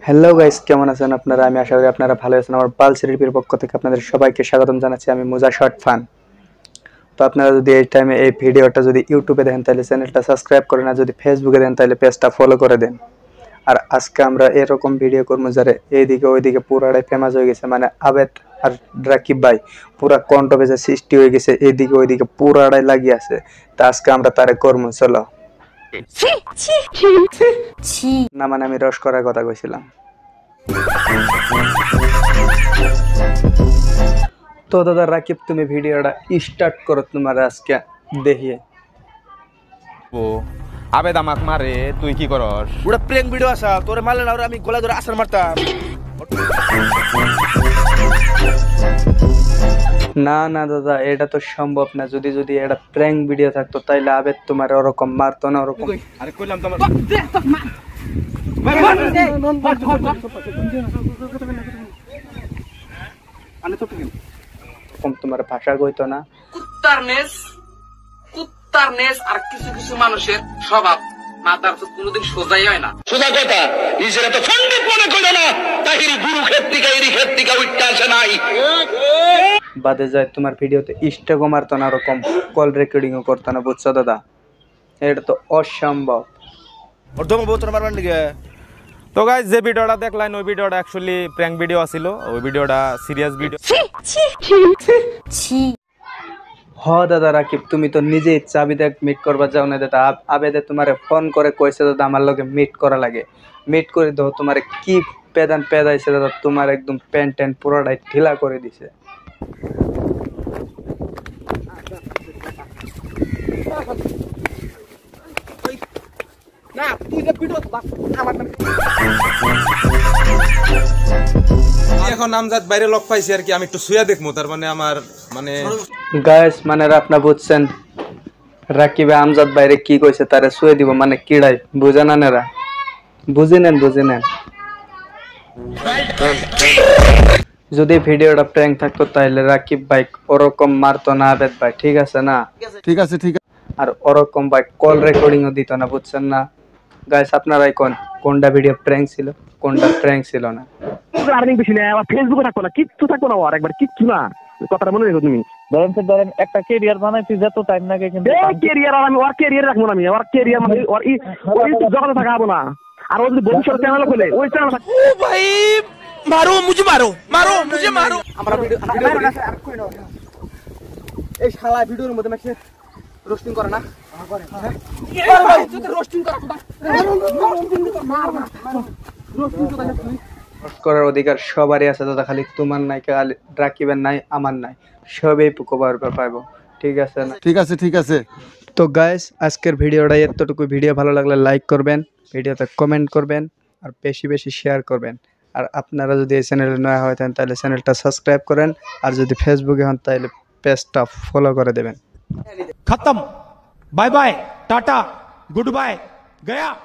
Hello guys, কেমন আছেন আপনারা? আমি আশা করি আপনারা ভালো আছেন। আমার পালস রিভিউর পক্ষ থেকে আপনাদের সবাইকে স্বাগতম জানাচ্ছি। আমি মুজা শর্ট ফান। তো আপনারা যদি এই টাইমে এই ভিডিওটা যদি ইউটিউবে দেখেন তাহলে চ্যানেলটা সাবস্ক্রাইব করেন, আর যদি ফেসবুকে দেন তাহলে পেজটা ফলো করে দেন। আর আজকে আমরা এরকম ভিডিও করবো যারা এইদিকে ওইদিকে পুরাটাই ফেমাস হয়ে গেছে, মানে আবেদ আর রাকিব ভাই পুরা কন্ট্রোভার্সি সৃষ্টি হয়ে গেছে, এইদিকে ওইদিকে পুরাটাই লাগিয়ে আছে। তা আজকে আমরা তারে করবো, চলো। না মানে আমি রস করার কথা কইছিলাম। তো দাদা রাকিব, তুমি ভিডিওটা স্টার্ট করো, তোমার আজকে দেখিয়ে। ও আবেদ আমাক মারে, তুই কি করস? ওটা প্র্যাঙ্ক ভিডিও আসা, তোরে মারলে না, আমি গলা ধরে আসার মারতাম। না না দাদা, এটা তো সম্ভব না। যদি যদি এটা প্র্যাঙ্ক ভিডিও থাকতো তাইলে আবেদ তোমার ওরকম মারতো না। ওরকম আরে কইলাম তো তোমার ভাষা কইতো না। কুত্তার নেস আর কিছু কিছু মানুষের স্বভাব মাথার তো কোনোদিন সোজাই হয় না। সোজা কথা, নিজেরা তো পণ্ডিত মনে করে না, তাহিরি গুরু ক্ষেত্রিকা এরি ক্ষেত্রিকা উঠতে আসে নাই। বাদে যায় তোমার ভিডিওতে স্টকও মারতো না, ওরকম কল রেকর্ডিংও করতো না, বুঝছো দাদা? এটা তো অসম্ভব। ওর দম বোতল মারবার দিকে। তো গাইস, যে ভিডিওটা দেখলেন ওই ভিডিওটা অ্যাকচুয়ালি প্র্যাঙ্ক ভিডিও ছিল। ওই ভিডিওটা সিরিয়াস ভিডিও। হ দাদা রাকিব, তুমি তো নিজেই চাবিদাক মিট করবা যাও না দাদা। আবেদে তোমারে ফোন করে কইছে দাদা আমার লগে মিট করা লাগে। মিট করে দাও, তোমারে কি পেদান পেদাইছে দাদা, তোমার একদম প্যান্ট ট্যান্ট পুরোটাই ঢিলা করে দিছে। না তুই যে ভিডিও আমার এখন নামজাদ বাইরে লক পাইছি আর কি, আমি একটু শুয়া দেখবো, তার মানে আমার মানে গাইস মানে আপনি বুঝছেন রাকিবে আমজাদ বাইরে কি কইছে, তারে শুয়ে দিব মানে কিড়াই, বুঝে না নেরা? বুঝে নেন বুঝে নেন। যদি ভিডিওটা প্র্যাঙ্ক থাকতো তাহলে রাকিব ভাই ওরকম মারতো না আবেদ ভাই, ঠিক আছে না? ঠিক আছে ঠিক আছে। আর ওরকম ভাই কল রেকর্ডিংও দিত না, বুঝছেন না? গাইস আপনারাই কোনটা ভিডিও প্র্যাঙ্ক ছিল, কোনটা প্র্যাঙ্ক ছিল না? আর্নিং বেশি না, আবার ফেসবুকে থাকবো না, কিচ্ছু থাকবো না, আর একবার কিচ্ছু না। কথাটা মনে রেখো তুমি। ধরেন একটা ক্যারিয়ার বানাইতে যত টাইম লাগে, কিন্তু ক্যারিয়ার আর আমি ওর ক্যারিয়ার রাখবো না, আমি ওর ক্যারিয়ার মানে ওর জগতে থাকাবো না। আর ও যদি ভবিষ্যৎ চ্যানেল খুলে ওই চ্যানেল ও ভাই মারো মুঝে, মারো মারো মুঝে, মারো। আমরা ভিডিও এই শালা ভিডিওর মধ্যে ম্যাক্সে রোস্টিং করে না, করে রোস্টিং করা করার অধিকার সবারই আছে দাদা, খালি তোমার নাই, রাকিবের নাই, আমার নাই, সবই কভার পাইবো, ঠিক আছে না? ঠিক আছে ঠিক আছে। তো গাইস আজকের ভিডিওটা এতটুকু। ভিডিও ভালো লাগলে লাইক করবেন, ভিডিওতে কমেন্ট করবেন, আর বেশি বেশি শেয়ার করবেন। আর আপনারা যদি এই চ্যানেলে নয়া হয়ে থাকেন তাহলে চ্যানেলটা সাবস্ক্রাইব করেন, আর যদি ফেসবুকে হন তাহলে পেজটা ফলো করে দেবেন। खत्म। Bye bye, tata, goodbye, गया।